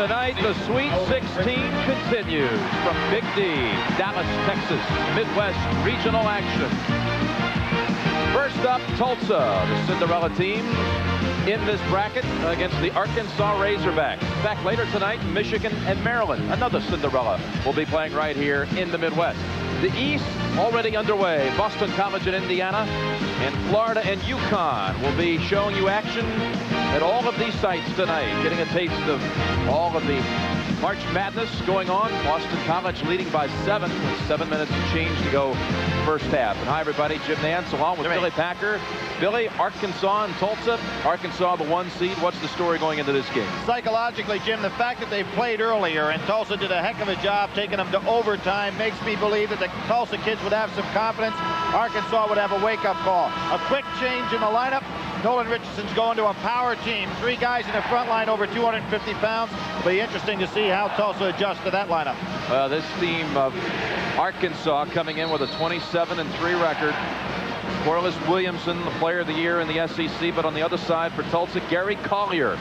Tonight, the Sweet 16 continues from Big D, Dallas, Texas, Midwest regional action. First up, Tulsa, the Cinderella team in this bracket against the Arkansas Razorbacks. In fact, later tonight, Michigan and Maryland, another Cinderella, will be playing right here in the Midwest. The East already underway. Boston College in Indiana and Florida and UConn will be showing you action at all of these sites tonight, getting a taste of all of the March Madness going on. Boston College leading by 7 with 7 minutes to change to go first half. And hi, everybody. Jim Nantz along with Billy Packer. Billy, Arkansas and Tulsa. Arkansas, the 1 seed. What's the story going into this game? Psychologically, Jim, the fact that they played earlier and Tulsa did a heck of a job taking them to overtime makes me believe that the Tulsa kids would have some confidence. Arkansas would have a wake-up call. A quick change in the lineup. Nolan Richardson's going to a power team. 3 guys in the front line over 250 pounds. It'll be interesting to see how Tulsa adjusts to that lineup. This team of Arkansas coming in with a 27-3 record. Corliss Williamson, the player of the year in the SEC, but on the other side for Tulsa, Gary Collier,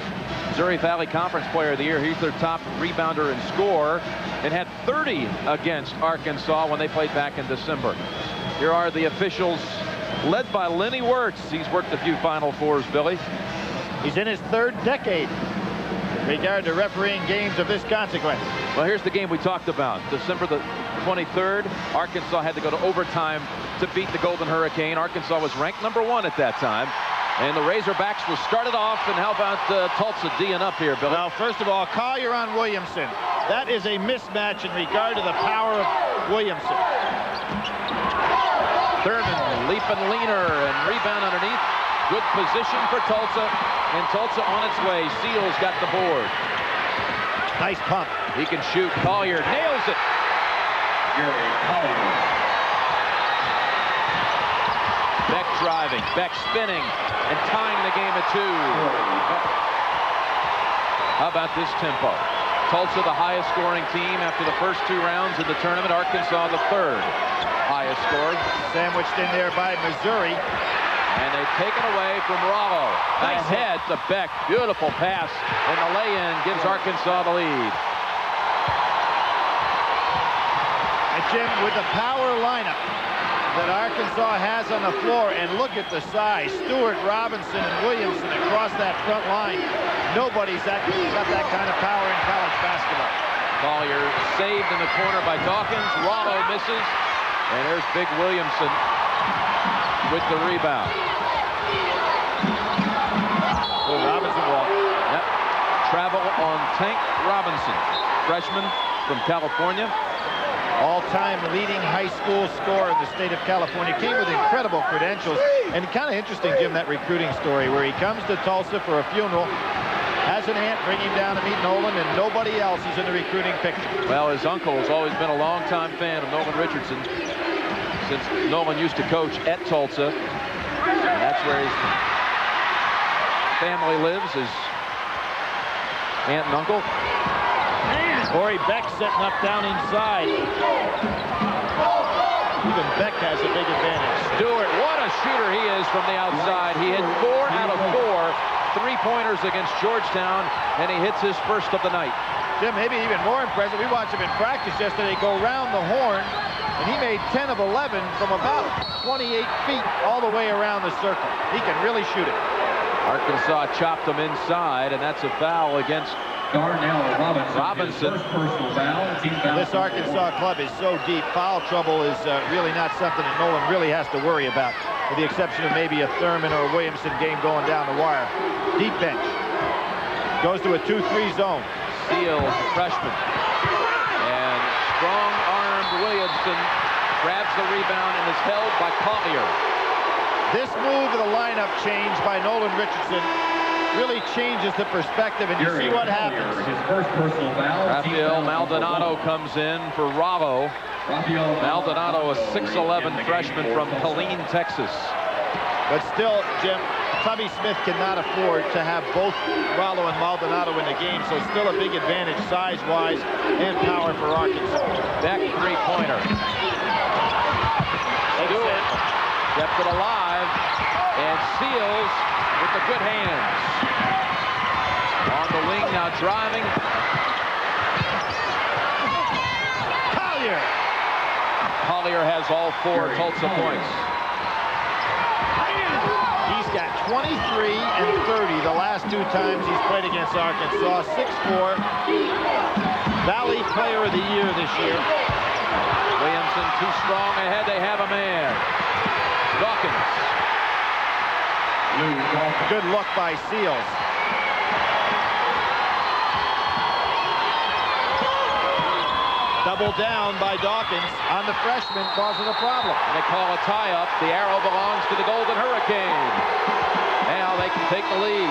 Missouri Valley Conference player of the year. He's their top rebounder and scorer and had 30 against Arkansas when they played back in December. Here are the officials led by Lenny Wirtz. He's worked a few Final Fours, Billy. He's in his 3rd decade in regard to refereeing games of this consequence. Well, here's the game we talked about. December the 23rd, Arkansas had to go to overtime to beat the Golden Hurricane. Arkansas was ranked #1 at that time. And the Razorbacks will start it off. And how about Tulsa D'ing up here, Billy? Well, first of all, Collier on Williamson. That is a mismatch in regard to the power of Williamson. Thurman leaping leaner and rebound underneath. Good position for Tulsa. And Tulsa on its way. Seals got the board. Nice pump. He can shoot. Collier nails it. Beck driving. Beck spinning and tying the game at 2. How about this tempo? Tulsa, the highest scoring team after the first 2 rounds of the tournament. Arkansas, the 3rd highest scored. Sandwiched in there by Missouri. And they've taken away from Rollo. Nice ahead to Beck. Beautiful pass. And the lay-in gives Arkansas the lead. And Jim, with the power lineup that Arkansas has on the floor, and look at the size. Stewart, Robinson, and Williamson across that front line. Nobody's got that kind of power in college basketball. Collier saved in the corner by Dawkins. Rollo misses. And there's Big Williamson with the rebound. Oh, Robinson walk. Yep. Travel on Tank Robinson, freshman from California. All-time leading high school scorer in the state of California. Came with incredible credentials. And kind of interesting, Jim, that recruiting story where he comes to Tulsa for a funeral, has an aunt bring him down to meet Nolan, and nobody else is in the recruiting picture. Well, his uncle has always been a longtime fan of Nolan Richardson since Nolan used to coach at Tulsa. And that's where his family lives, his aunt and uncle. Corey Beck setting up down inside. Even Beck has a big advantage. Stewart, what a shooter he is from the outside. He hit 4 out of 4 3-pointers against Georgetown, and he hits his first of the night. Jim, maybe even more impressive. We watched him in practice yesterday go round the horn, and he made 10 of 11 from about 28 feet all the way around the circle. He can really shoot it. Arkansas chopped him inside, and that's a foul against Robinson. This Arkansas club is so deep. Foul trouble is really not something that Nolan really has to worry about, with the exception of maybe a Thurman or a Williamson game going down the wire. Deep bench. Goes to a 2-3 zone. Seals, the freshman. And strong-armed Williamson grabs the rebound and is held by Collier. This move of the lineup change by Nolan Richardson really changes the perspective, and you see what happens. His first personal foul. Rafael Maldonado comes in for Rollo. Maldonado, a 6'11 freshman from Killeen, Texas. But still, Jim, Tubby Smith cannot afford to have both Rollo and Maldonado in the game, so still a big advantage size-wise and power for Arkansas. Beck three-pointer. Stewart kept it alive, and Seals with the good hands. On the wing now driving, Collier. Collier has all 4 Tulsa points. He's got 23 and 30 the last 2 times he's played against Arkansas. 6'4". Valley Player of the Year this year. Williamson too strong ahead. They have a man. Dawkins. Good look by Seals. Double down by Dawkins on the freshman, causing a problem. And they call a tie-up. The arrow belongs to the Golden Hurricane. Now they can take the lead.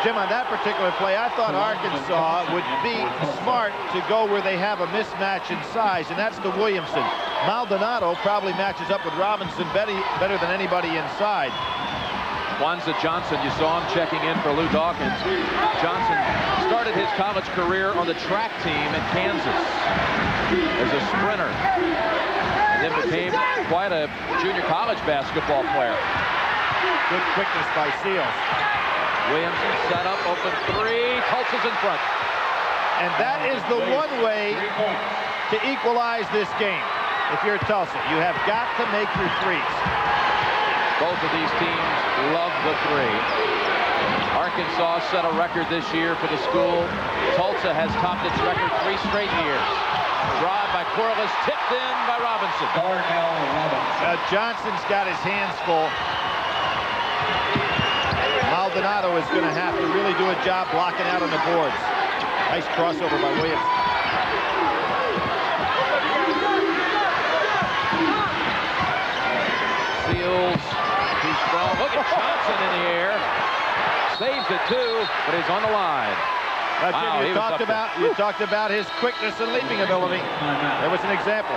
Jim, on that particular play, I thought Arkansas would be smart to go where they have a mismatch in size, and that's to Williamson. Maldonado probably matches up with Robinson better than anybody inside. Wanza Johnson, you saw him checking in for Lou Dawkins. Johnson started his college career on the track team in Kansas as a sprinter, and then became quite a junior college basketball player. Good quickness by Seals. Williamson set up, open 3. Tulsa's in front. And that is the one way to equalize this game. If you're Tulsa, you have got to make your threes. Both of these teams love the 3. Arkansas set a record this year for the school. Tulsa has topped its record 3 straight years. Drive by Corliss, tipped in by Robinson. Johnson's got his hands full. Maldonado is going to have to really do a job blocking out on the boards. Nice crossover by Williams. Seals, too strong. Look at Johnson in the air. Saves it too, but he's on the line. Wow, Jim, you talked about his quickness and leaping ability. There was an example.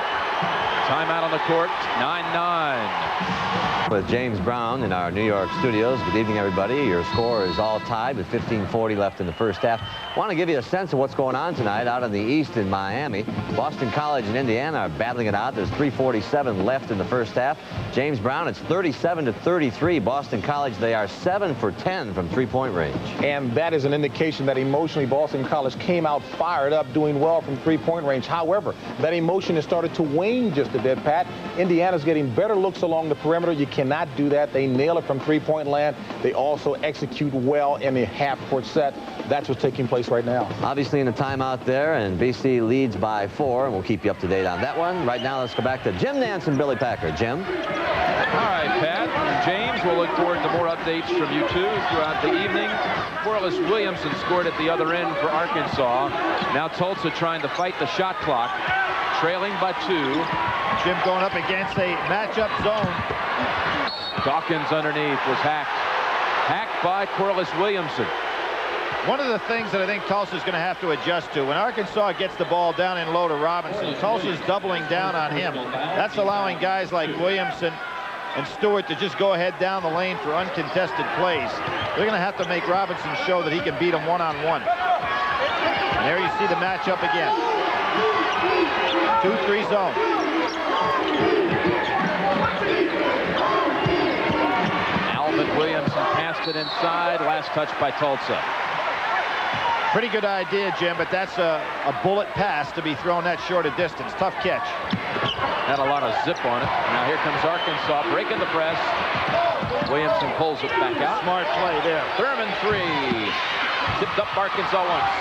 Timeout on the court, 9-9. With James Brown in our New York studios. Good evening, everybody. Your score is all tied with 15:40 left in the first half. I want to give you a sense of what's going on tonight out in the East in Miami. Boston College and Indiana are battling it out. There's 3:47 left in the first half. James Brown, it's 37-33. Boston College, they are 7 for 10 from three-point range. And that is an indication that emotionally Boston College came out fired up, doing well from three-point range. However, that emotion has started to wane just a bit, Pat. Indiana's getting better looks along the perimeter. You cannot do that. They nail it from three-point land. They also execute well in the half-court set. That's what's taking place right now. Obviously in a timeout there, and BC leads by 4, and we'll keep you up to date on that one. Right now, let's go back to Jim Nance and Billy Packer. Jim? All right, Pat and James, we'll look forward to more updates from you two throughout the evening. Corliss Williamson scored at the other end for Arkansas. Now Tulsa trying to fight the shot clock, trailing by 2. Jim going up against a matchup zone. Dawkins underneath was hacked. Hacked by Corliss Williamson. One of the things that I think Tulsa's going to have to adjust to, when Arkansas gets the ball down and low to Robinson, Tulsa's doubling down on him. That's allowing guys like Williamson and Stewart to just go ahead down the lane for uncontested plays. They're going to have to make Robinson show that he can beat him one-on-one. And there you see the matchup again. 2-3 zone. Alvin Williamson passed it inside. Last touch by Tulsa. Pretty good idea, Jim, but that's a bullet pass to be thrown that short a distance. Tough catch. Had a lot of zip on it. Now here comes Arkansas breaking the press. Williamson pulls it back out. Smart play there. Thurman 3. Tipped up Arkansas once.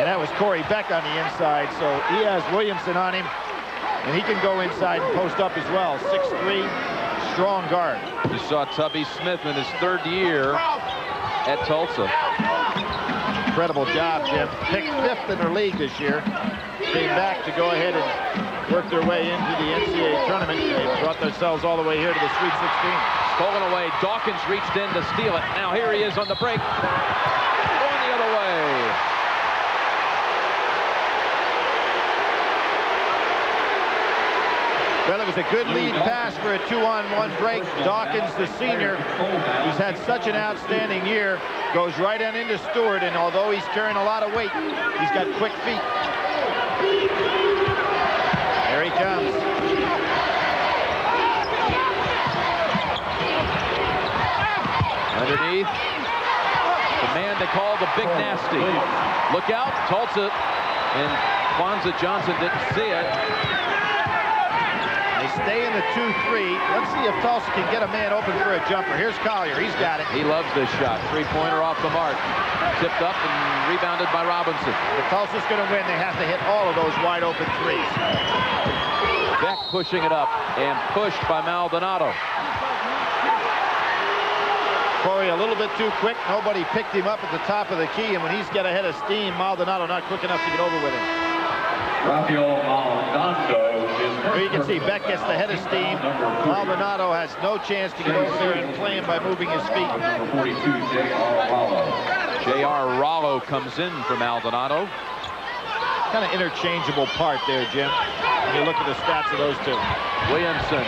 And that was Corey Beck on the inside, so he has Williamson on him, and he can go inside and post up as well. 6'3", strong guard. You saw Tubby Smith in his 3rd year at Tulsa. Incredible job, Jim. Picked 5th in their league this year. Came back to go ahead and work their way into the NCAA tournament. They brought themselves all the way here to the Sweet 16. Stolen away. Dawkins reached in to steal it. Now here he is on the break. Going the other way. Well, it was a good lead pass for a 2-on-1 break. Dawkins, the senior, who's had such an outstanding year, goes right on into Stewart, and although he's carrying a lot of weight, he's got quick feet. There he comes. Underneath. The man they call the Big Nasty. Look out, Tulsa in Kwanzaa Johnson didn't see it. They stay in the 2-3. Let's see if Tulsa can get a man open for a jumper. Here's Collier. He's got it. He loves this shot. Three-pointer off the mark. Tipped up and rebounded by Robinson. If Tulsa's going to win, they have to hit all of those wide open threes. Beck pushing it up and pushed by Maldonado. Corey a little bit too quick. Nobody picked him up at the top of the key, and when he's got ahead of steam, Maldonado not quick enough to get over with him. Rafael Maldonado is Here you can see Beck gets the head of steam. Maldonado has no chance to get over there and play him by moving his feet. number 42, J.R. Rollo. J.R. Rollo comes in for Maldonado. Kind of interchangeable part there, Jim, when you look at the stats of those two. Williamson.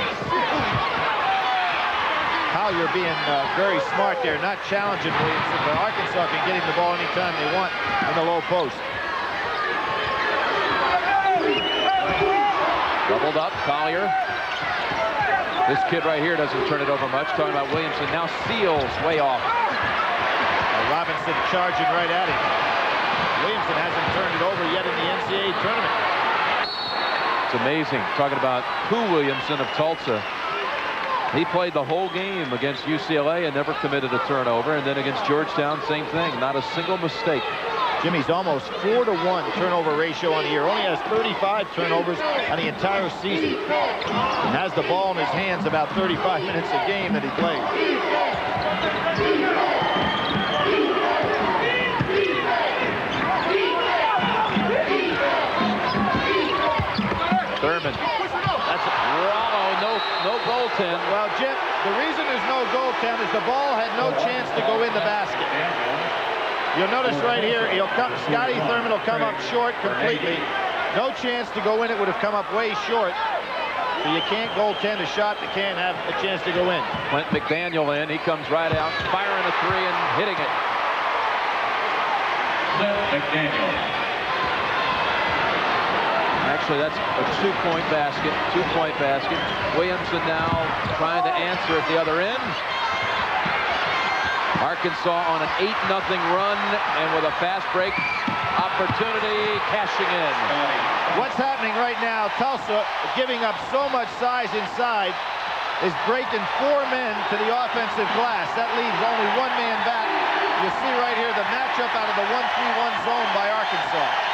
Collier being very smart there, not challenging Williamson, but Arkansas can get him the ball anytime they want in the low post. Doubled up, Collier. This kid right here doesn't turn it over much. Talking about Williamson, now Seals way off. Robinson charging right at him. Williamson hasn't turned it over yet in the NCAA tournament. It's amazing. Talking about Williamson of Tulsa. He played the whole game against UCLA and never committed a turnover. And then against Georgetown, same thing. Not a single mistake. Jimmy's almost 4-to-1 turnover ratio on the year. Only has 35 turnovers on the entire season. And has the ball in his hands about 35 minutes a game that he plays. Thurman. That's Rollo. No goaltend. Well, Jim, the reason there's no goaltend is the ball had no chance to go in the basket. You'll notice right here, Scotty Thurman will come up short completely. No chance to go in. It would have come up way short. So you can't goaltend a shot that can't have a chance to go in. Clint McDaniel in. He comes right out, firing a three and hitting it. McDaniel. Actually, that's a two-point basket. Two-point basket. Williamson now trying to answer at the other end. Arkansas on an 8-0 run, and with a fast break opportunity, cashing in. What's happening right now, Tulsa giving up so much size inside, is breaking 4 men to the offensive glass. That leaves only 1 man back. You see right here the matchup out of the 1-3-1 zone by Arkansas.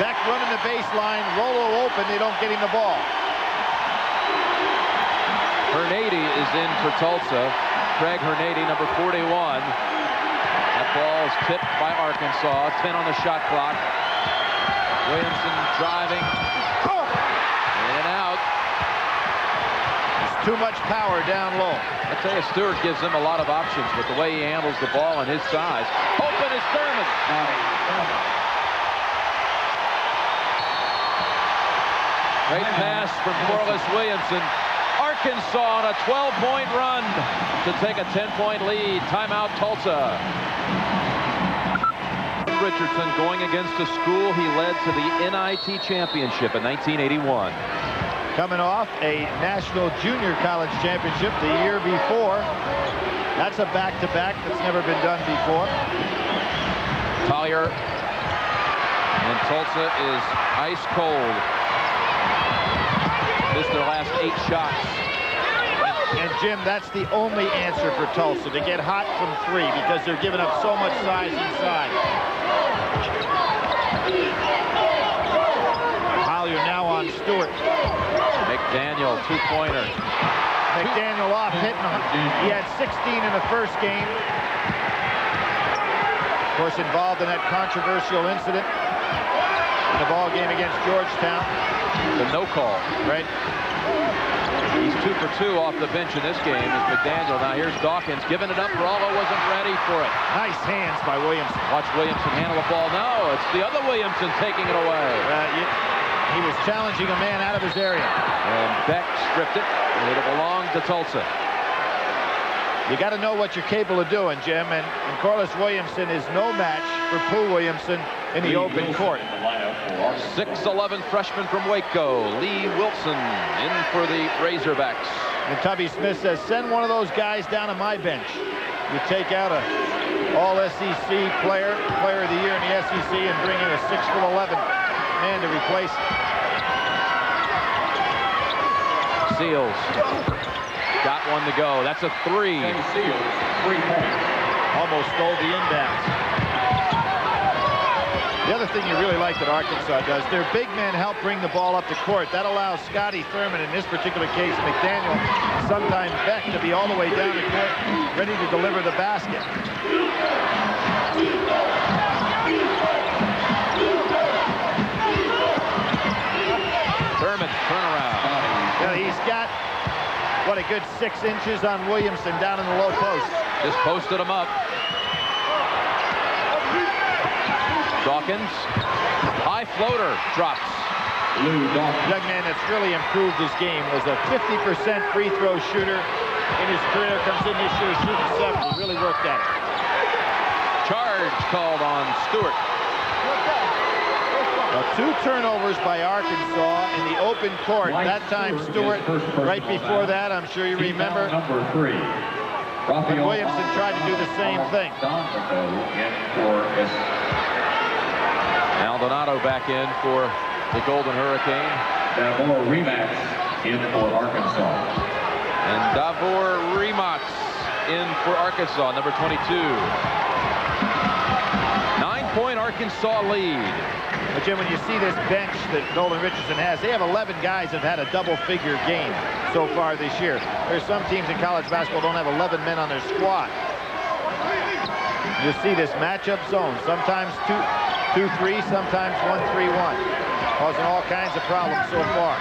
Beck running the baseline, Rollo open, they don't get him the ball. Hernady is in for Tulsa. Craig Hernady, number 41. That ball is tipped by Arkansas. 10 on the shot clock. Williamson driving. In and out. There's too much power down low. I tell you, Stewart gives him a lot of options, but the way he handles the ball and his size. Open is Thurman. Great pass from Corliss Williamson. Arkansas on a 12-point run to take a 10-point lead. Timeout, Tulsa. Richardson going against a school he led to the NIT championship in 1981. Coming off a national junior college championship the year before. That's a back-to-back that's never been done before. Collier, and Tulsa is ice cold. Missed their last 8 shots. And Jim, that's the only answer for Tulsa, to get hot from 3, because they're giving up so much size inside. Collier now on Stewart. McDaniel, 2-pointer. McDaniel off hitting. He had 16 in the first game. Of course, involved in that controversial incident in the ball game against Georgetown. The no call. Right. He's 2 for 2 off the bench in this game is McDaniel. Now here's Dawkins giving it up. Rollo wasn't ready for it. Nice hands by Williamson. Watch Williamson handle the ball. No, it's the other Williamson taking it away. He was challenging a man out of his area. And Beck stripped it, and it belonged to Tulsa. You got to know what you're capable of doing, Jim, and Corliss Williamson is no match for Pooh Williamson in the open court. 6'11" freshman from Waco, Lee Wilson, in for the Razorbacks. And Tubby Smith says, send one of those guys down to my bench. You take out a All-SEC player of the year in the SEC, and bring in a 6'11" man to replace Seals got one to go. That's a 3. Seals, 3 points. almost stole the inbounds. The other thing you really like that Arkansas does, their big men help bring the ball up the court. That allows Scotty Thurman, in this particular case McDaniel, sometimes Beck, to be all the way down the court, ready to deliver the basket. Thurman, turnaround. Yeah, he's got, what, a good 6 inches on Williamson down in the low post. Just posted him up. Dawkins, high floater, drops. Lou Dawkins. Young man that's really improved his game. Was a 50% free throw shooter in his career. Comes in this year shooting 70. Really worked at it. Charge called on Stewart. Well, 2 turnovers by Arkansas in the open court. That time Stewart, right before that, I'm sure you remember, Number 3. but Williamson tried to do the same thing. Maldonado back in for the Golden Hurricane. Davor Remax in for Arkansas. And Davor Remax in for Arkansas, number 22. 9-point Arkansas lead. But Jim, when you see this bench that Nolan Richardson has, they have 11 guys that have had a double-figure game so far this year. There's some teams in college basketball don't have 11 men on their squad. You see this matchup zone, sometimes 2-3, sometimes 1-3-1, causing all kinds of problems so far.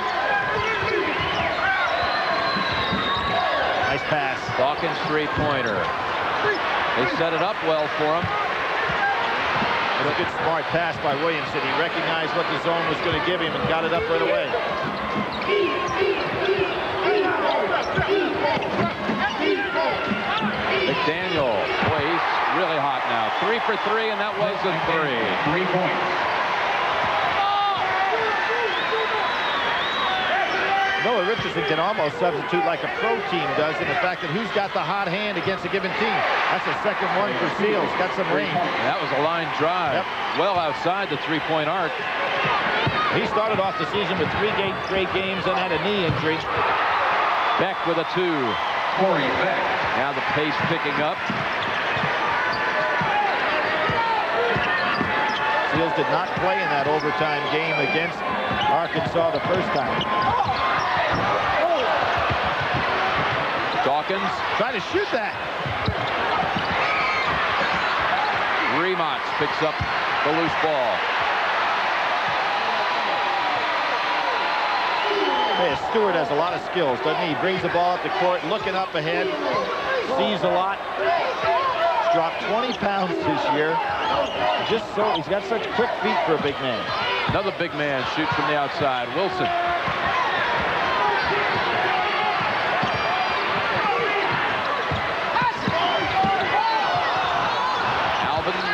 Nice pass. Dawkins three-pointer. They set it up well for him. A good smart pass by Williamson. He recognized what the zone was going to give him and got it up right away. McDaniel, boy, he's really hot now. 3 for 3, and that was a 3. 3 points. Nolan Richardson can almost substitute like a pro team does in the fact that who's got the hot hand against a given team. That's the second one for Seals. Got some range. That was a line drive. Yep. Well outside the 3-point arc. He started off the season with 3 great games and had a knee injury. Beck with a 2. Corey Beck. Now the pace picking up. Seals did not play in that overtime game against Arkansas the first time. Dawkins trying to shoot that. Remax picks up the loose ball. Hey, Stewart has a lot of skills, doesn't he? He brings the ball up the court, looking up ahead, sees a lot. He's dropped 20 pounds this year. Just so he's got such quick feet for a big man. Another big man shoots from the outside. Wilson.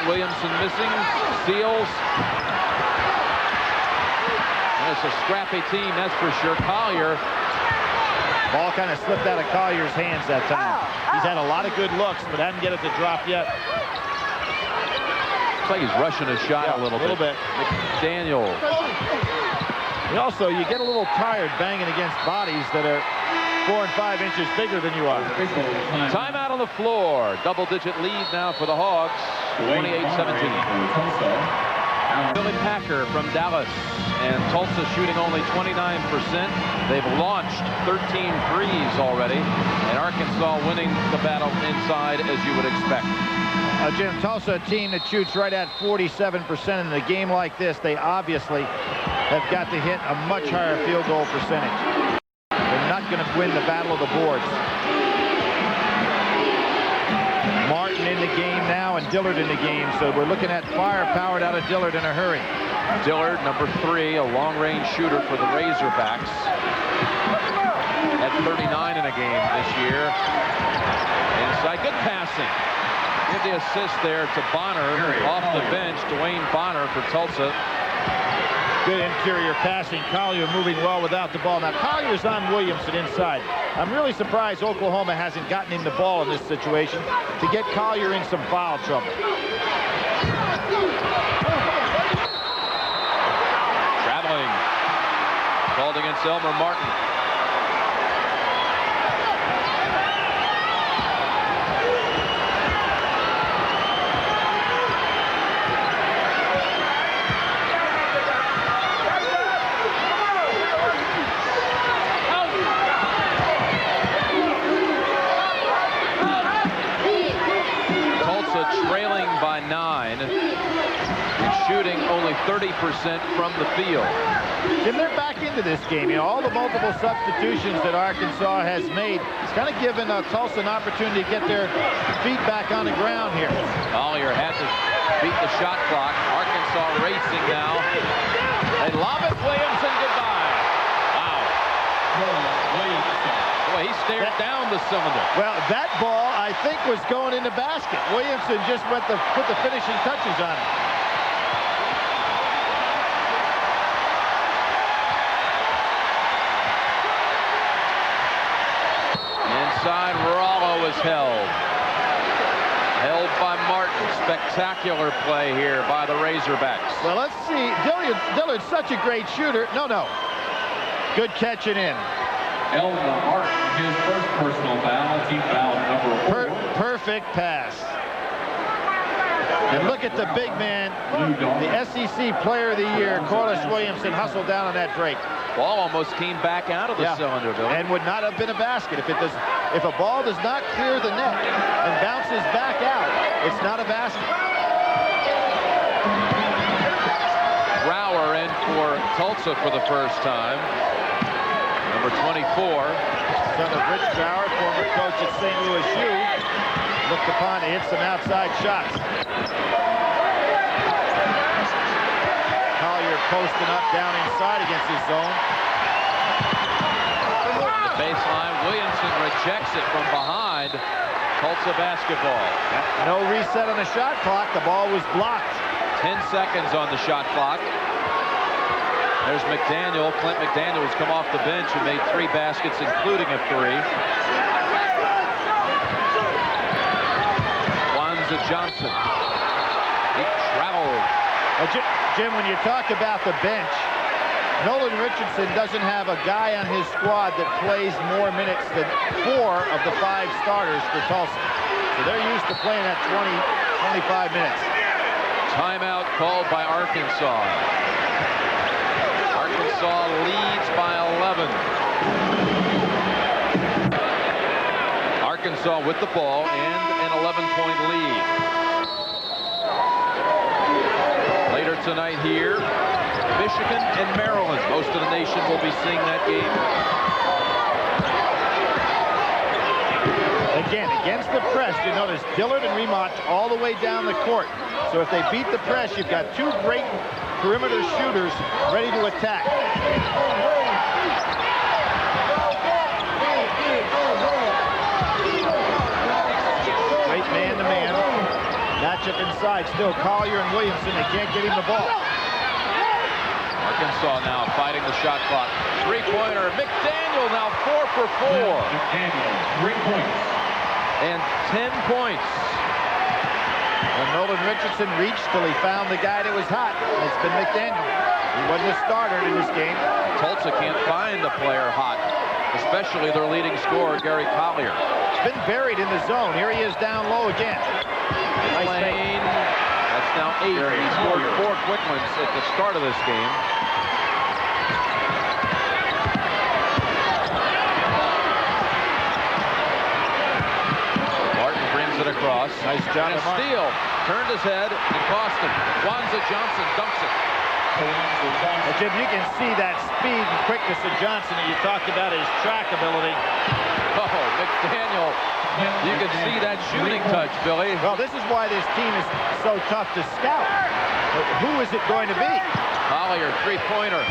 Williamson missing. Seals. And it's a scrappy team, that's for sure. Collier. Ball kind of slipped out of Collier's hands that time. He's had a lot of good looks, but hadn't get it to drop yet. Looks like he's rushing his shot a little bit. McDaniel. And also, you get a little tired banging against bodies that are 4 and 5 inches bigger than you are. Timeout on the floor. Double-digit lead now for the Hogs. 28-17. Billy Packer from Dallas, and Tulsa shooting only 29%. They've launched 13 threes already, and Arkansas winning the battle inside as you would expect. Jim, Tulsa, a team that shoots right at 47%. In a game like this, they obviously have got to hit a much higher field goal percentage. They're not going to win the battle of the boards. Martin in the game now and Dillard in the game, so we're looking at firepower out of Dillard in a hurry. Dillard, number 3, a long-range shooter for the Razorbacks. At 39 in a game this year. Inside, good passing. Give the assist there to Bonner off the bench. Dwayne Bonner for Tulsa. Good interior passing. Collier moving well without the ball. Now Collier's on Williamson inside. I'm really surprised Oklahoma hasn't gotten him the ball in this situation to get Collier in some foul trouble. Traveling. Called against Elmer Martin. Trailing by 9, shooting only 30% from the field. And they're back into this game. You know, all the multiple substitutions that Arkansas has made, it's kind of given Tulsa an opportunity to get their feet back on the ground here. Collier had to beat the shot clock. Arkansas racing now. They lob it. Williamson, goodbye. Wow. Boy, he stared down the cylinder. Well, that ball, I think, was going in the basket. Williamson just put the finishing touches on it. Inside, Rollo is held. Held by Martin. Spectacular play here by the Razorbacks. Well, let's see. Dillard's such a great shooter. No. Good catching in. Elmer Martin, his first personal foul, team foul number 4. Perfect pass. And look at the big man, the SEC Player of the Year, Corliss Williamson, hustled down on that break. Ball almost came back out of the cylinder, Bill. And would not have been a basket. If a ball does not clear the net and bounces back out, it's not a basket. Brower in for Tulsa for the first time. Number 24. Son of Rich Brower, former coach at St. Louis U. Looked upon to hit some outside shots. Collier posting up down inside against his zone. On the baseline, Williamson rejects it from behind. Tulsa basketball. No reset on the shot clock. The ball was blocked. 10 seconds on the shot clock. There's McDaniel. Clint McDaniel has come off the bench and made 3 baskets, including a 3. Wanza Johnson. He traveled. Jim, when you talk about the bench, Nolan Richardson doesn't have a guy on his squad that plays more minutes than 4 of the 5 starters for Tulsa. So they're used to playing at 20, 25 minutes. Timeout called by Arkansas. Arkansas leads by 11. Arkansas with the ball and an 11-point lead. Later tonight here, Michigan and Maryland. Most of the nation will be seeing that game. Again, against the press, you notice Dillard and Remont all the way down the court. So if they beat the press, you've got 2 great perimeter shooters ready to attack. Great man-to-man. Matchup inside. Still Collier and Williamson. They can't get him the ball. Arkansas now fighting the shot clock. 3-pointer. McDaniel now 4 for 4. McDaniel, 3 points. And 10 points. And Nolan Richardson reached till he found the guy that was hot. It's been McDaniel. He wasn't a starter in this game. Tulsa can't find a player hot, especially their leading scorer, Gary Collier. It's been buried in the zone. Here he is down low again. Nice Lane. That's now 8. He scored 4 quick ones at the start of this game. Martin brings it across. Nice job. And a steal. Turned his head and cost him. Wanza Johnson dunks it. Well, Jim, you can see that speed and quickness of Johnson, and you talked about his track ability. Oh, McDaniel. You can see that shooting touch, Billy. Well, this is why this team is so tough to scout. But who is it going to be? Collier, 3-pointer.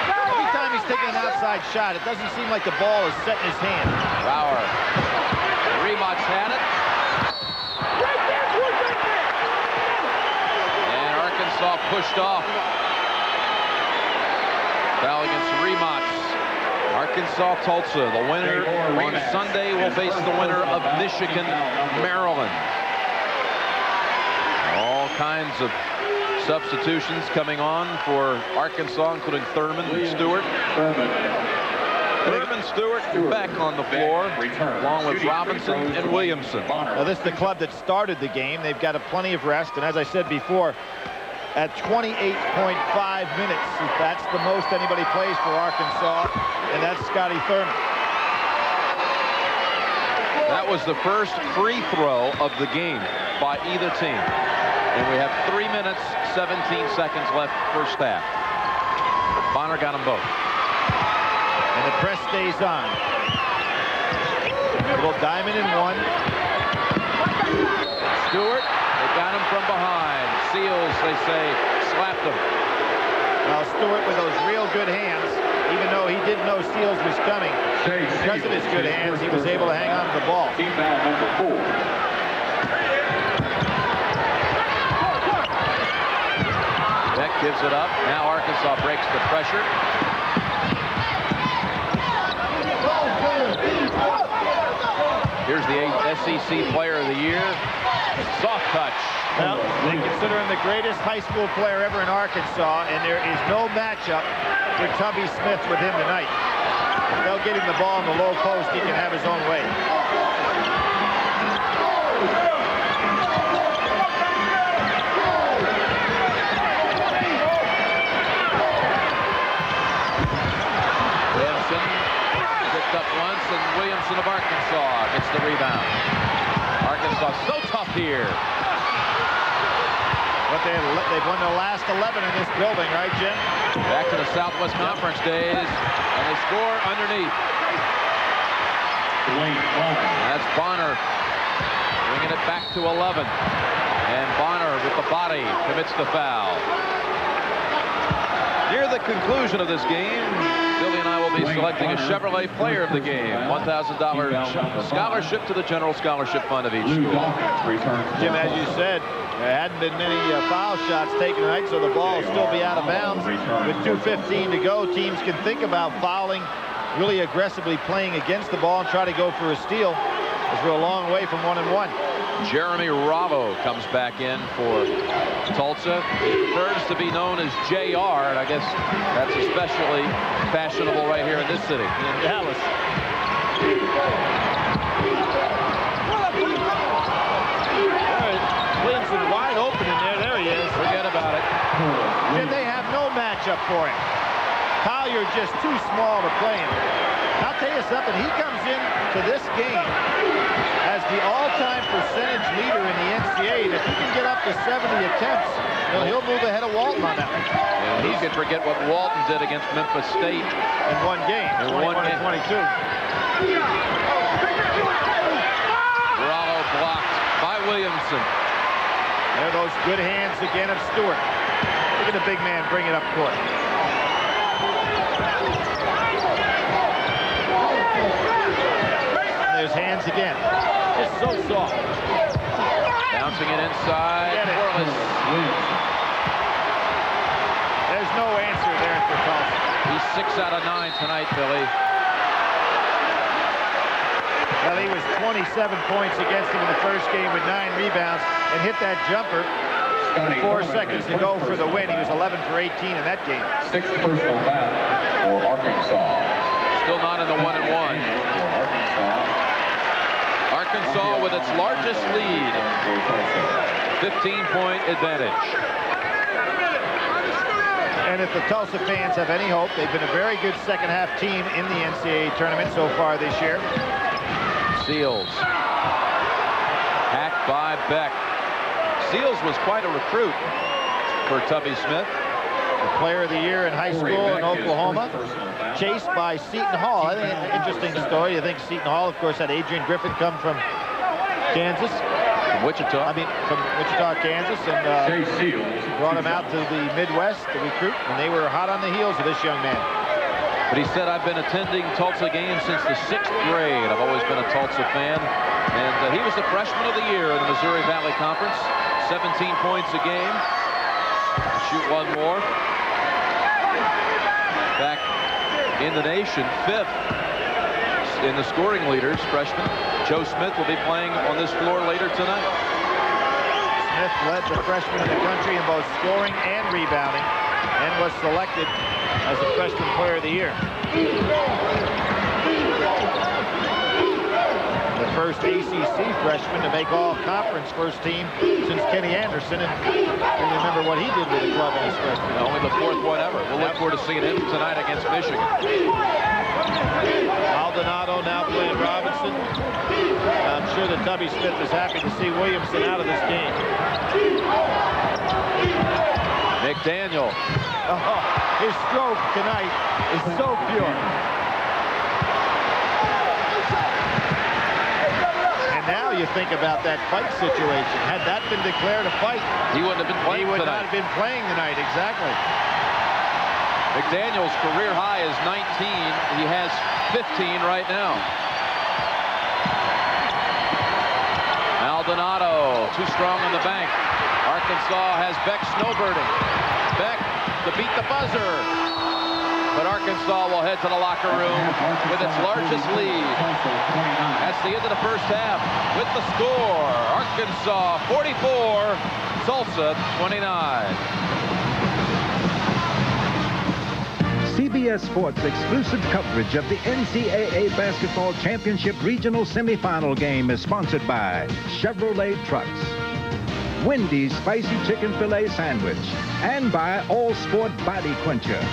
Every time he's taking an outside shot, it doesn't seem like the ball is set in his hand. Brower. Remont's had it. And Arkansas pushed off. Foul against Remots. Arkansas, Tulsa. The winner on Sunday will face the winner of Michigan, Maryland. All kinds of substitutions coming on for Arkansas, including Thurman and Stewart. Thurman Stewart back on the floor, along with Robinson and Williamson. Now, this is the club that started the game. They've got plenty of rest, and as I said before, at 28.5 minutes, that's the most anybody plays for Arkansas, and that's Scotty Thurman. That was the first free throw of the game by either team. And we have 3 minutes, 17 seconds left first half. Bonner got them both. And the press stays on. Little diamond in one. Stewart, they got him from behind. Seals, they say, slapped him. Well, Stewart with those real good hands, even though he didn't know Seals was coming, because of his good hands, he was able to hang on to the ball. Team foul number 4. Beck gives it up. Now Arkansas breaks the pressure. Here's the SEC Player of the Year. Soft touch. Well, they consider him the greatest high school player ever in Arkansas, and there is no matchup for Tubby Smith with him tonight. If they'll get him the ball in the low post, he can have his own way. Once, and Williamson of Arkansas gets the rebound. Arkansas so tough here. But they've won their last 11 in this building, right, Jim? Back to the Southwest Conference days, and they score underneath. That's Bonner bringing it back to 11. And Bonner with the body commits the foul. Near the conclusion of this game, Billy and I will be selecting a Chevrolet Player of the Game. $1,000 scholarship to the General Scholarship Fund of each school. Jim, as you said, there hadn't been many foul shots taken tonight, so the ball will still be out of bounds. With 2:15 to go, teams can think about fouling, really aggressively playing against the ball and try to go for a steal, as we're a long way from 1-1. Jeremy Ravo comes back in for Tulsa. He prefers to be known as JR, and I guess that's especially fashionable right here in this city. In Dallas. Williamson wide open in there. There he is. Forget about it. And they have no matchup for him. Collier just too small to play him. I'll tell you something. He comes in to this game as the all-time percentage leader in the NCAA. If he can get up to 70 attempts, he'll move ahead of Walton on that one. And he could forget what Walton did against Memphis State in one game, 21-22. Bravo blocked by Williamson. There are those good hands again of Stewart. Look at the big man bring it up court. There's hands again. Just so soft. Bouncing it inside. There's no answer there for Tulsa. He's 6 out of 9 tonight, Billy. Well, he was 27 points against him in the first game with 9 rebounds and hit that jumper with 4 seconds to go for the win. He was 11 for 18 in that game. 6th personal foul for Arkansas. Still not in the 1-and-1. Arkansas with its largest lead. 15-point advantage. And if the Tulsa fans have any hope, they've been a very good second-half team in the NCAA tournament so far this year. Seals. Hacked by Beck. Seals was quite a recruit for Tubby Smith. The player of the year in high school in Oklahoma. Chased by Seton Hall. I think it's an interesting story. I think Seton Hall, of course, had Adrian Griffin come from Kansas. From Wichita. I mean, from Wichita, Kansas. And brought him out to the Midwest to recruit. And they were hot on the heels of this young man. But he said, I've been attending Tulsa games since the 6th grade. I've always been a Tulsa fan. And he was the freshman of the year in the Missouri Valley Conference. 17 points a game. shoot one more. Back in the nation, 5th in the scoring leaders. Freshman Joe Smith will be playing on this floor later tonight. Smith led the freshman in the country in both scoring and rebounding and was selected as the freshman player of the year. The first ACC freshman to make all-conference first team since Kenny Anderson, and you remember what he did with the club in his freshman. Only the 4th one ever. We'll look forward to seeing him tonight against Michigan. Maldonado now playing Robinson. I'm sure that Tubby Smith is happy to see Williamson out of this game. McDaniel. Oh, his stroke tonight is so pure. Now you think about that fight situation. Had that been declared a fight, he wouldn't have been playing tonight. He would tonight. not have been playing tonight, exactly. McDaniel's career high is 19. He has 15 right now. Maldonado, too strong on the bank. Arkansas has Beck snowbirding. Beck to beat the buzzer. But Arkansas will head to the locker room with its largest lead. That's the end of the first half with the score. Arkansas 44, Tulsa 29. CBS Sports exclusive coverage of the NCAA Basketball Championship Regional Semifinal game is sponsored by Chevrolet Trucks, Wendy's Spicy Chicken Filet Sandwich, and by All Sport Body Quencher.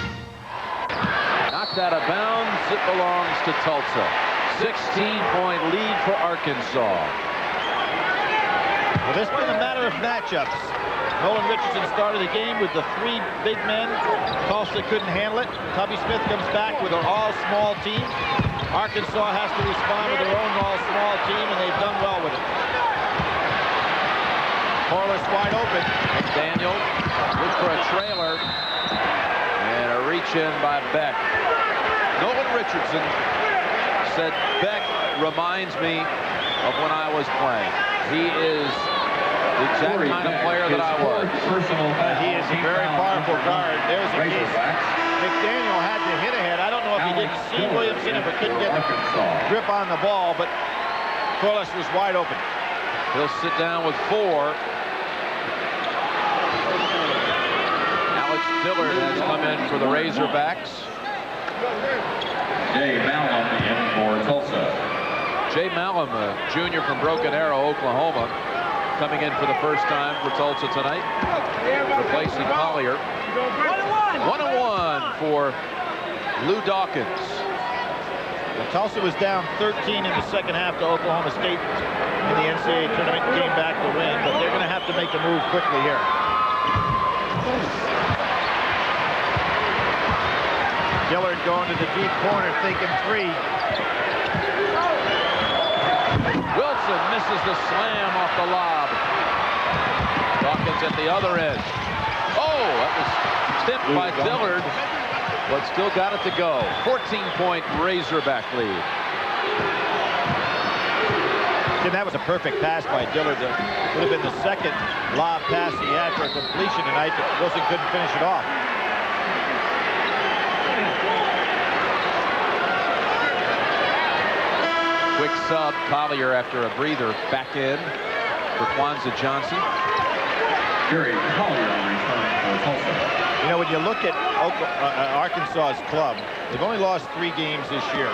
Knocked out of bounds. It belongs to Tulsa. 16-point lead for Arkansas. Well, this has been a matter of matchups. Nolan Richardson started the game with the 3 big men. Tulsa couldn't handle it. Tubby Smith comes back with an all-small team. Arkansas has to respond with their own all-small team, and they've done well with it. Corliss wide open. McDaniel look for a trailer. And a reach-in by Beck. Nolan Richardson said Beck reminds me of when I was playing. He is the exact kind of player that I was. He is a very powerful guard. There's a case. McDaniel had to hit ahead. I don't know if he didn't see Williamson, if he couldn't get the grip on the ball, but Corliss was wide open. He'll sit down with 4. Alex Dillard has come in for the Razorbacks. Jay Malum in for Tulsa. Jay Malum, a junior from Broken Arrow, Oklahoma, coming in for the first time for Tulsa tonight, replacing Collier. 1-1 for Lou Dawkins. Well, Tulsa was down 13 in the second half to Oklahoma State in the NCAA tournament, came back to win, but they're going to have to make the move quickly here. Dillard going to the deep corner, thinking 3. Wilson misses the slam off the lob. Dawkins at the other end. Oh, that was tipped by Dillard, but still got it to go. 14-point Razorback lead. And that was a perfect pass by Dillard. It would have been the second lob pass he had for a completion tonight, but Wilson couldn't finish it off. Quick sub, Collier after a breather back in for Kwanzaa Johnson. Gary Collier returning for Tulsa. You know, when you look at Arkansas's club, they've only lost 3 games this year.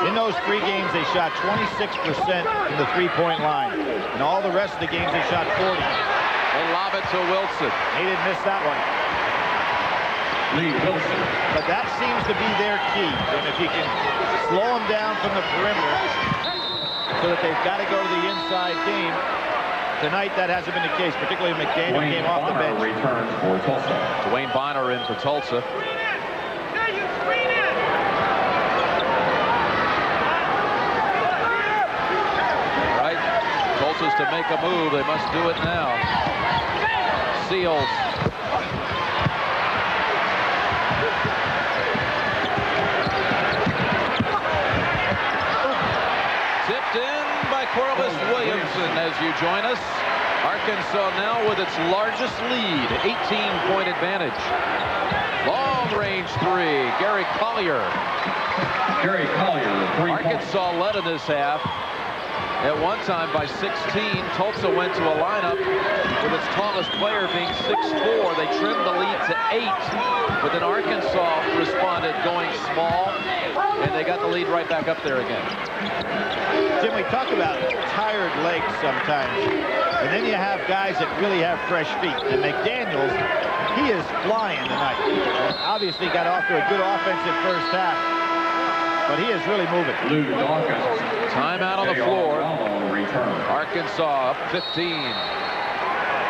In those 3 games, they shot 26% from the 3-point line. And all the rest of the games, they shot 40. They lob it to Wilson. He didn't miss that one. Lee Wilson. But that seems to be their key. And if you can slow them down from the perimeter so that they've got to go to the inside game, tonight that hasn't been the case, particularly if McDaniel came off the bench. Returns for Tulsa. Dwayne Bonner in for Tulsa. All right, Tulsa's to make a move. They must do it now. Seals. Tipped in by Corliss Williamson as you join us. Arkansas now with its largest lead, 18-point advantage. Long-range three, Gary Collier. Gary Collier, 3 points. Arkansas led in this half at one time by 16. Tulsa went to a lineup with its tallest player being 6'4". They trimmed the lead to 8, but then Arkansas responded going small, and they got the lead right back up there again. Jim, we talk about tired legs sometimes, and then you have guys that really have fresh feet. And McDaniels, he is flying tonight. Obviously got off to a good offensive first half, but he is really moving. Lou Dawkins. Timeout on the floor. Arkansas up 15.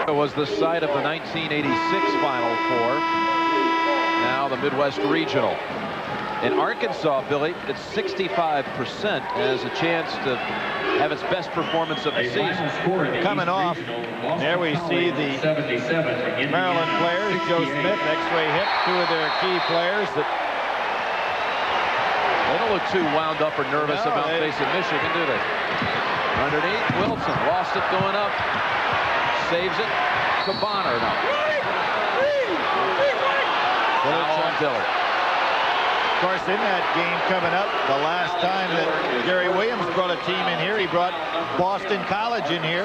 It was the site of the 1986 Final Four. Now the Midwest Regional. In Arkansas, Billy, it's 65% has a chance to have its best performance of the season. Coming off, there we see the Maryland players, Joe Smith, X-ray hip, 2 of their key players that they don't look too wound up or nervous about facing Michigan, do they? Underneath, Wilson lost it going up, saves it. Cabana now. Foul on Dillard. Of course, in that game coming up, the last time that Gary Williams brought a team in here, he brought Boston College in here,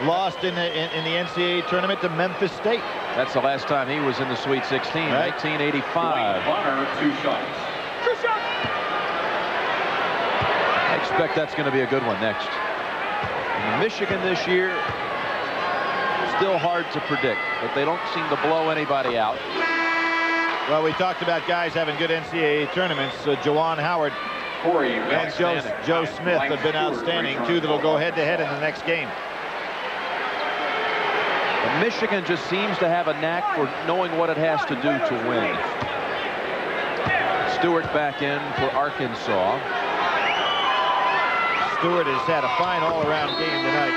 lost in the NCAA tournament to Memphis State. That's the last time he was in the Sweet 16, right. 1985. Bonner, 2 shots. I expect that's going to be a good one next. And Michigan this year, still hard to predict, but they don't seem to blow anybody out. Well, we talked about guys having good NCAA tournaments. Juwan Howard and Joe Smith have been outstanding. 2 that will go head-to-head in the next game. And Michigan just seems to have a knack for knowing what it has to do to win. Stewart back in for Arkansas. Stewart has had a fine all-around game tonight.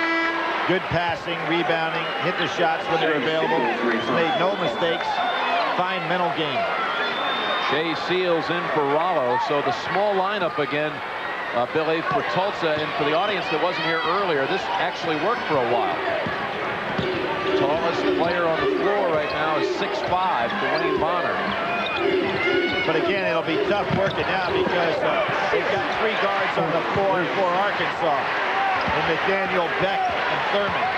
Good passing, rebounding, hit the shots when they're available. He's made no mistakes. Fine mental game. Shea Seals in for Rollo. So the small lineup again, Billy, for Tulsa, and for the audience that wasn't here earlier, this actually worked for a while. Tallest player on the floor right now is 6'5", Dwayne Bonner. But again, it'll be tough working now because they've got 3 guards on the floor for Arkansas. And McDaniel, Beck, and Thurman.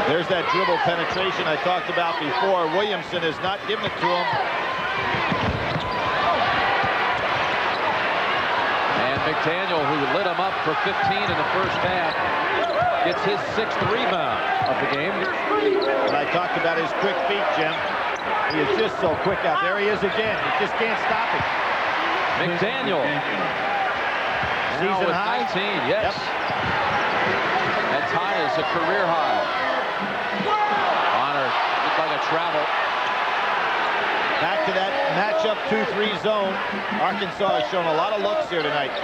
There's that dribble penetration I talked about before. Williamson has not given it to him. And McDaniel, who lit him up for 15 in the first half, gets his 6th rebound of the game. And I talked about his quick feet, Jim. He is just so quick out there. He is again. You just can't stop him. McDaniel. Season with high? 19, yes. Yep. That tie is a career high. Bonner looked like a travel. Back to that matchup 2-3 zone. Arkansas has shown a lot of looks here tonight.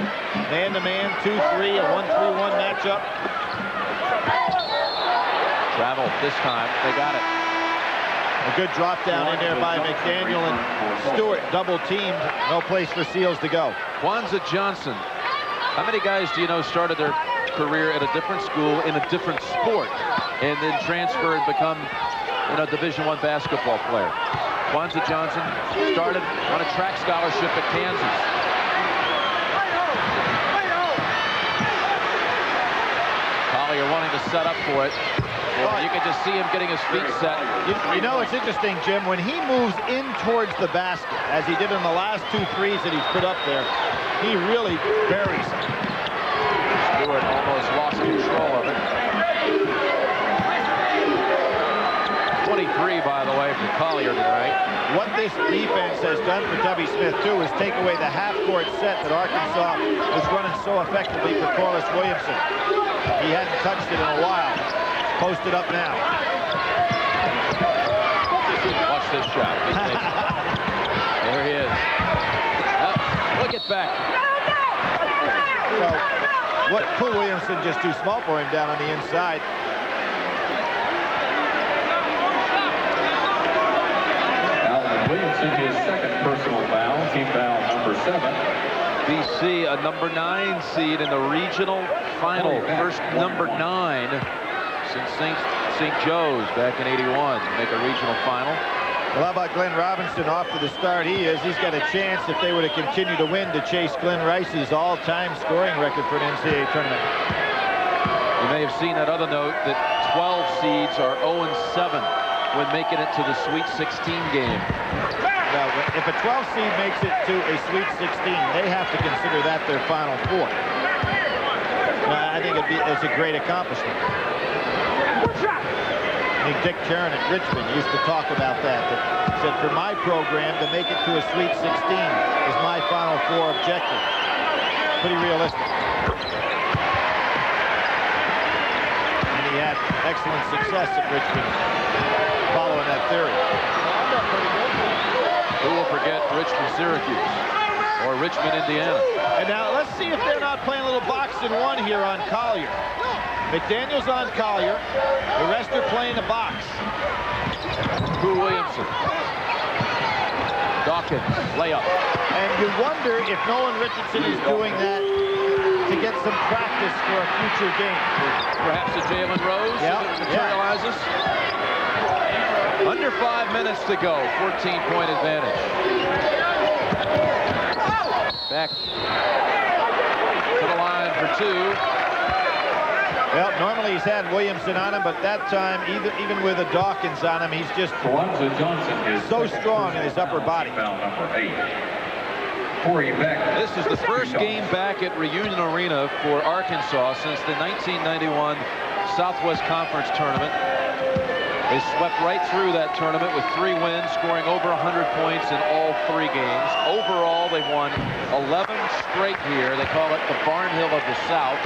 Man-to-man, 2-3, a 1-3-1 matchup. Travel this time. They got it. A good drop down in there by McDaniel, and Stewart double teamed. No place for Seals to go. Kwanzaa Johnson. How many guys do you know started their career at a different school in a different sport and then transfer and become, Division I basketball player? Kwanzaa Johnson started on a track scholarship at Kansas. Collier wanting to set up for it. Well, you can just see him getting his feet set. You know, it's interesting, Jim, when he moves in towards the basket, as he did in the last 2 threes that he's put up there, he really buries it. Stewart almost lost control of it. 23, by the way, for Collier tonight. What this defense has done for Tubby Smith, too, is take away the half-court set that Arkansas was running so effectively for Corliss Williamson. He hadn't touched it in a while. Posted up now. Watch this shot. There he is. Look it back. So, what Pooh Williamson just too small for him down on the inside. Williamson, his 2nd personal foul, team foul number 7. BC, a number 9 seed in the regional final. First number 9 since St. Joe's back in '81 to make a regional final. Well, how about Glenn Robinson off to the start he is? He's got a chance, if they were to continue to win, to chase Glenn Rice's all-time scoring record for an NCAA tournament. You may have seen that other note that 12 seeds are 0-7 when making it to the Sweet 16 game. Well, if a 12 seed makes it to a Sweet 16, they have to consider that their Final Four. I think it's a great accomplishment. I think Dick Karen at Richmond used to talk about that. He said, for my program, to make it to a Sweet 16 is my Final Four objective. Pretty realistic. And he had excellent success at Richmond following that theory. Who will forget Richmond, Syracuse, or Richmond, Indiana? And now let's see if they're not playing a little boxing one here on Collier. McDaniel's on Collier. The rest are playing the box. Williamson. Dawkins, layup. And you wonder if Nolan Richardson is doing that to get some practice for a future game. Perhaps a Jalen Rose materializes. Under 5 minutes to go. 14-point advantage. Back to the line for 2. Well, normally he's had Williamson on him, but that time, even with a Dawkins on him, he's just so strong in his upper body. This is the first game back at Reunion Arena for Arkansas since the 1991 Southwest Conference Tournament. They swept right through that tournament with 3 wins, scoring over 100 points in all 3 games. Overall, they've won 11 straight here. They call it the Barnhill of the South.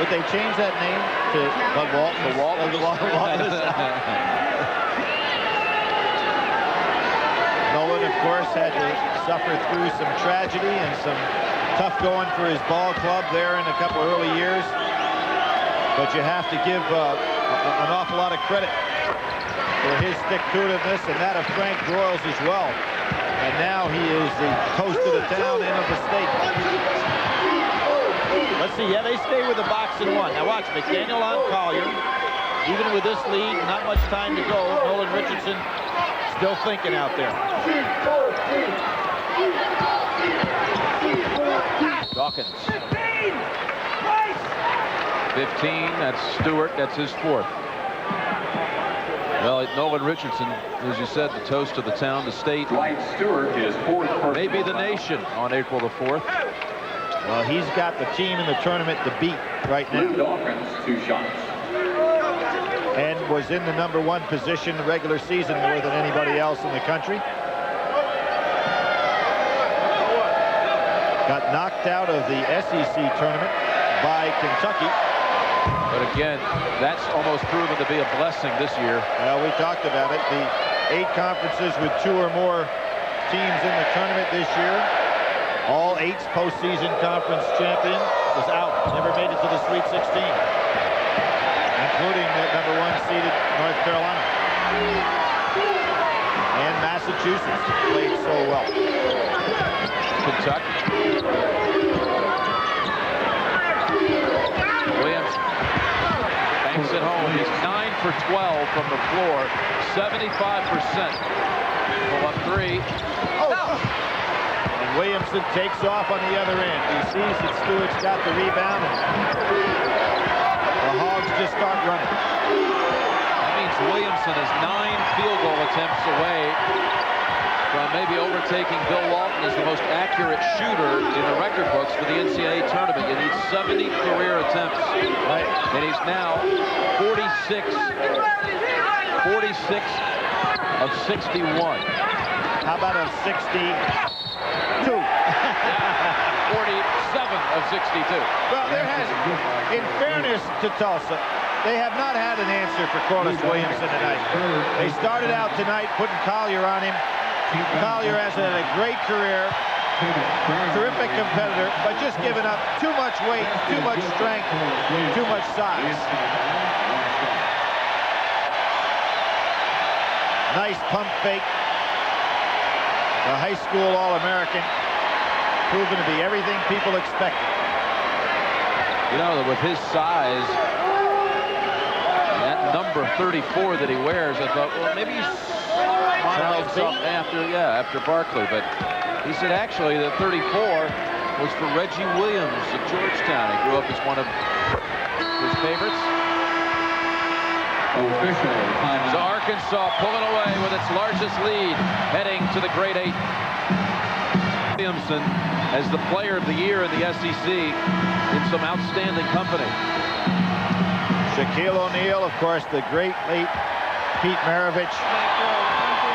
But they changed that name to the Waltons. Nolan, of course, had to suffer through some tragedy and some tough going for his ball club there in a couple early years. But you have to give an awful lot of credit for his stick-to-itiveness and that of Frank Broyles as well. And now he is the toast of the town and of the state. Let's see. Yeah, they stay with the box and one. Now watch, McDaniel on Collier. Even with this lead, not much time to go. Nolan Richardson still thinking out there. Dawkins. 15, that's Stewart, that's his 4th. Well, Nolan Richardson, as you said, the toast of the town, the state. Dwight Stewart is 4th. Maybe the nation on April the 4th. Well, he's got the team in the tournament to beat right now. Dawkins, 2 shots. And was in the #1 position the regular season more than anybody else in the country. Got knocked out of the SEC tournament by Kentucky. But again, that's almost proven to be a blessing this year. Well, we talked about it. The 8 conferences with 2 or more teams in the tournament this year. All 8 postseason conference champion was out. Never made it to the Sweet 16. Including the #1 seeded North Carolina. And Massachusetts played so well. Kentucky. Williams banks it home. He's 9 for 12 from the floor. 75%. Pull up 3. And Williamson takes off on the other end. He sees that Stewart's got the rebound. And the Hogs just start running. That means Williamson is 9 field goal attempts away from maybe overtaking Bill Walton as the most accurate shooter in the record books for the NCAA tournament. You need 70 career attempts. Right. And he's now 46 of 61. How about a 62? 47 of 62. Well, there has, in fairness to Tulsa, they have not had an answer for Corliss Williamson tonight. They started out tonight putting Collier on him. Collier has had a great career, terrific competitor, but just giving up too much weight, too much strength, too much size. Nice pump fake. The high school All-American. proven to be everything people expected. You know, with his size, that number 34 that he wears, I thought, well, maybe he's modeling himself after Barkley. But he said actually the 34 was for Reggie Williams of Georgetown. He grew up as one of his favorites. So Arkansas pulling away with its largest lead, heading to the Great Eight. WILLIAMSON as the player of the year in the SEC in some outstanding company. Shaquille O'Neal, of course, the great late Pete Maravich.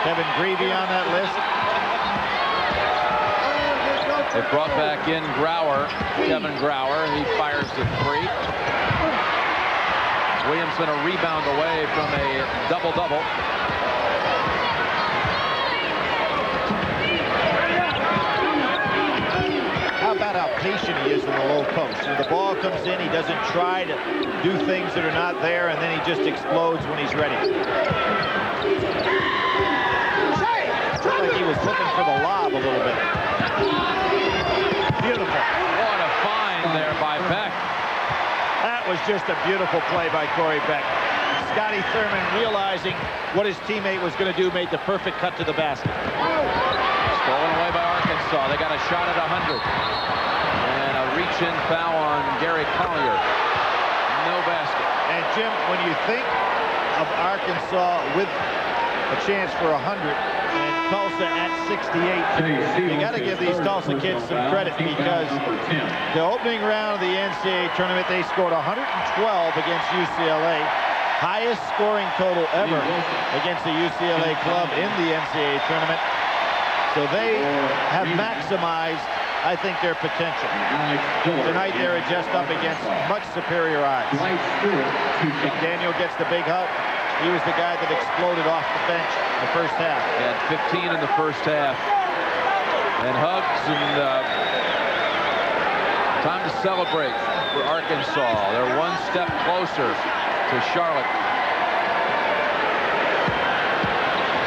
Kevin Greavy on that list. They brought back in Kevin Grauer. He fires the three. Williamson a rebound away from a double-double. How about how patient he is in the low post? When the ball comes in, he doesn't try to do things that are not there, and then he just explodes when he's ready. Looked like he was looking for the lob a little bit. Beautiful. What a find there by Beck. That was just a beautiful play by Corey Beck. Scotty Thurman, realizing what his teammate was going to do, made the perfect cut to the basket. Stolen away by Arkansas. They got a shot at 100. And a reach-in foul on Gary Collier. No basket. And Jim, when you think of Arkansas with a chance for 100 and Tulsa at 68, you got to give these Tulsa kids some credit, because the opening round of the NCAA tournament, they scored 112 against UCLA. Highest scoring total ever against the UCLA club in the NCAA tournament. So they have maximized, I think, their potential. Tonight they're just up against much superior odds. McDaniel gets the big hug. He was the guy that exploded off the bench in the first half. He had 15 in the first half. And hugs, and time to celebrate for Arkansas. They're one step closer to Charlotte.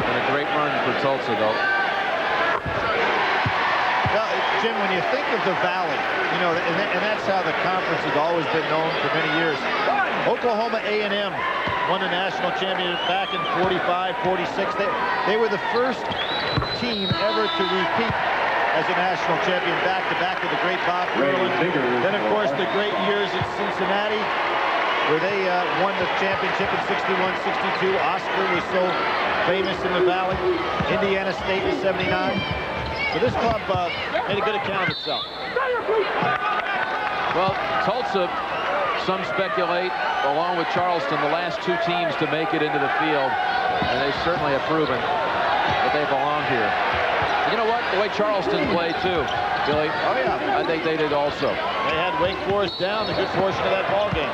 And a great run for Tulsa, though. Well, Jim, when you think of the Valley, you know, and that's how the conference has always been known for many years. Oklahoma A&M won a national championship back in 45, 46. They were the first team ever to repeat as a national champion back-to-back with the great Bob Berlin. Then, of course, the great years at Cincinnati, where they won the championship in 61, 62. Oscar was so famous in the Valley. Indiana State in 79. So this club made a good account of itself. Well, Tulsa, some speculate, along with Charleston, the last two teams to make it into the field. And they certainly have proven that they belong here. You know what? The way Charleston played, too, Billy. Oh, yeah. I think they did also. They had Wake Forest down a good portion of that ball game.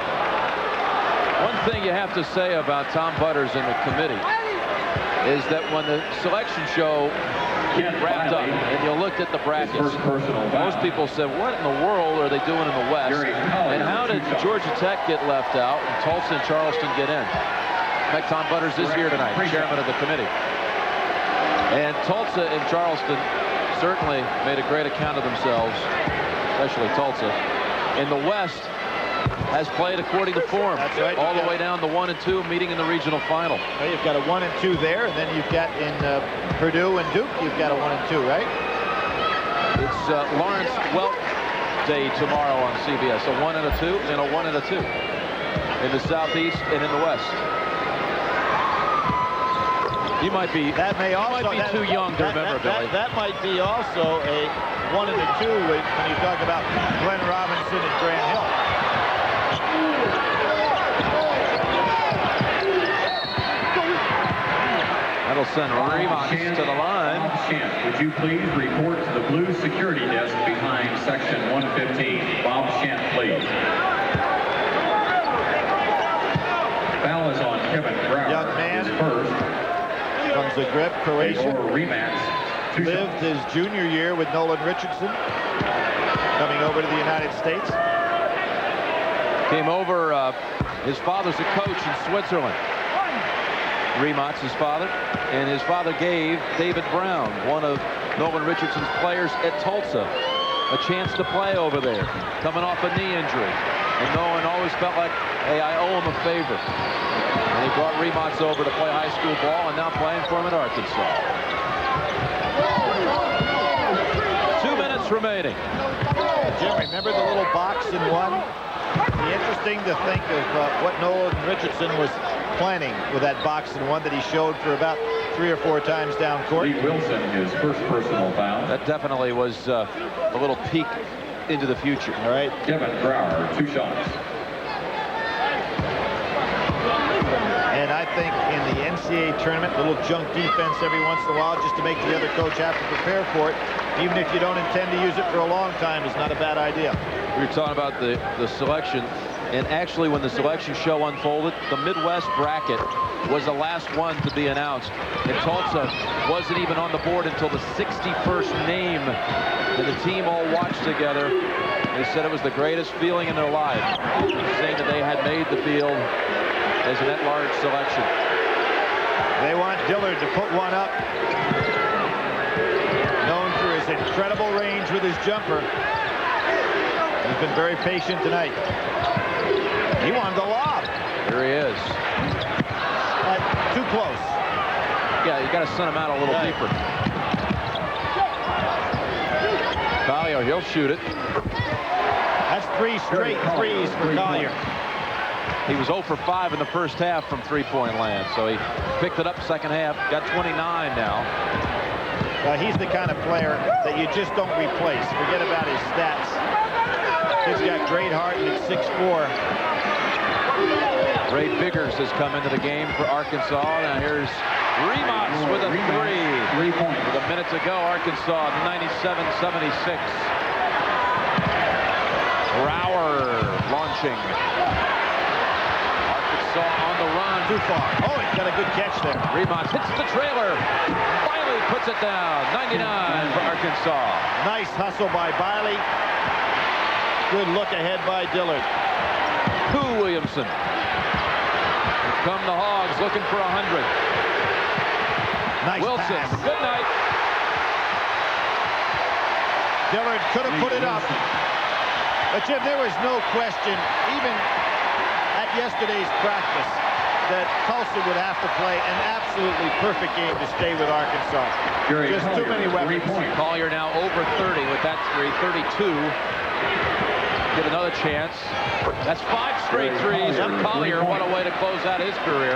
One thing you have to say about Tom Butters and the committee is that when the selection show wrapped up and you looked at the brackets, most people said, what in the world are they doing in the West? And how did Georgia Tech get left out and Tulsa and Charleston get in? In fact, Tom Butters is here tonight, chairman of the committee. And Tulsa and Charleston certainly made a great account of themselves, especially Tulsa. In the West, has played according to form. That's right. All the way down to 1 and 2, meeting in the regional final. Well, you've got a 1 and 2 there, and then you've got in Purdue and Duke, you've got a 1 and 2, right? It's Lawrence Welk Day tomorrow on CBS. A 1 and a 2 and a 1 and a 2 in the Southeast and in the West. You might be. That may also might be too young to remember, Billy. That might be also a 1 and a 2 when you talk about Glenn Robinson and Grant Hill. That'll send Remox to the line. Bob, would you please report to the blue security desk behind section 115? Bob Shant, please. Foul is on Kevin Grauer. Young man. His first. Comes the grip, Croatian. Rematch. Lived his junior year with Nolan Richardson, coming over to the United States. Came over, his father's a coach in Switzerland. Remox, his father, and his father gave David Brown, one of Nolan Richardson's players at Tulsa. a chance to play over there, coming off a knee injury. And Nolan always felt like, hey, I owe him a favor. And he brought Remots over to play high school ball and now playing for him at Arkansas. 2 minutes remaining. Jim, remember the little box in one? It'd be interesting to think of what Nolan Richardson was planning with that box in one that he showed for about 3 or 4 times down court. Lee Wilson, his first personal foul. That definitely was a little peek into the future. All right. Kevin Brower, 2 shots. And I think in the NCAA tournament, a little junk defense every once in a while just to make the other coach have to prepare for it, even if you don't intend to use it for a long time, is not a bad idea. We were talking about the selection, and actually when the selection show unfolded, the Midwest bracket was the last one to be announced, and Tulsa wasn't even on the board until the 61st name. And the team all watched together. They said it was the greatest feeling in their life, saying that they had made the field as an at-large selection. They want Dillard to put one up. Known for his incredible range with his jumper. He's been very patient tonight. He wanted the lob. Here he is. Too close. Yeah, you got to send him out a little deeper. Collier, he'll shoot it. That's 3 straight threes for Collier. He was 0 for 5 in the first half from three-point land, so he picked it up second half. Got 29 now. He's the kind of player that you just don't replace. Forget about his stats. He's got great heart and he's 6'4". Ray Biggers has come into the game for Arkansas. Now here's Remots with a 3. With a minute to go, Arkansas 97-76. Brower launching. Arkansas on the run. Too far. Oh, he's got a good catch there. Remots hits the trailer. Biley puts it down. 99 for Arkansas. Nice hustle by Biley. Good look ahead by Dillard. Williamson. Here come the Hogs looking for 100. Nice Wilson, pass. good night. Dillard could have put it up. But Jim, there was no question, even at yesterday's practice, that Tulsa would have to play an absolutely perfect game to stay with Arkansas. Just too many weapons. Collier now over 30 with that 3, 32. Get another chance. That's 5 straight threes for Collier. What a way to close out his career.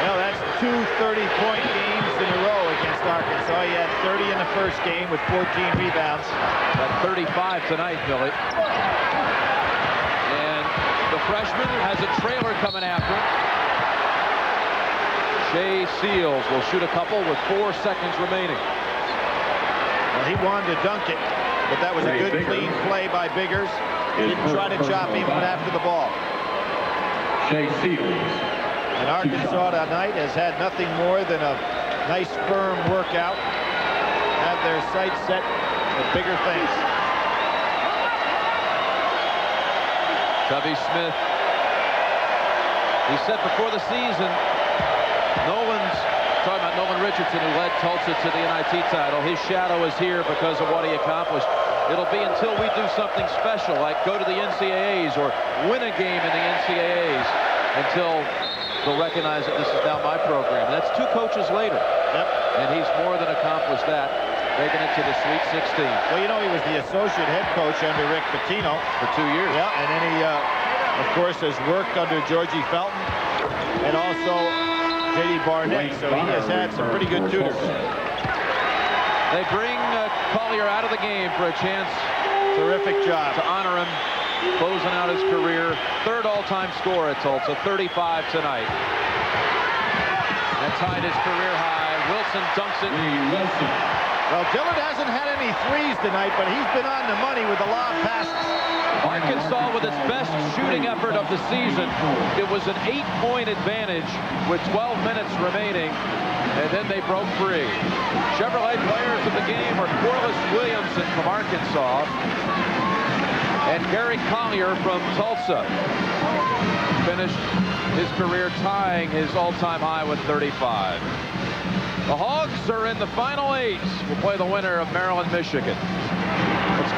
Well, that's 2 30-point games in a row against Arkansas. He had 30 in the first game with 14 rebounds. Got 35 tonight, Billy. And the freshman has a trailer coming after him. Shea Seals will shoot a couple with 4 seconds remaining. Well, he wanted to dunk it, but that was a good, clean play by Biggers. He didn't try to chop him after the ball. Shea Seals. And Arkansas tonight has had nothing more than a nice, firm workout. Have their sights set for bigger things. Tubby Smith. He said before the season, talking about Nolan Richardson, who led Tulsa to the NIT title. His shadow is here because of what he accomplished. It'll be until we do something special, like go to the NCAAs or win a game in the NCAAs, until they'll recognize that this is now my program. And that's 2 coaches later. Yep. And he's more than accomplished that, making it to the Sweet 16. Well, you know, he was the associate head coach under Rick Pitino. For 2 years. Yeah, and then he, of course, has worked under Georgie Felton and also J.D. Barnett. So he has had some pretty good tutors. They bring Collier out of the game for a chance. Terrific job. To honor him, closing out his career. 3rd all-time score at Tulsa, 35 tonight. That tied his career high. Wilson dunks it. Well, Dillard hasn't had any threes tonight, but he's been on the money with the lob passes. Arkansas with its best shooting effort of the season. It was an 8-point advantage with 12 minutes remaining, and then they broke free. Chevrolet players of the game are Corliss Williamson from Arkansas and Gary Collier from Tulsa. Finished his career tying his all-time high with 35. The Hogs are in the final 8. We'll play the winner of Maryland, Michigan.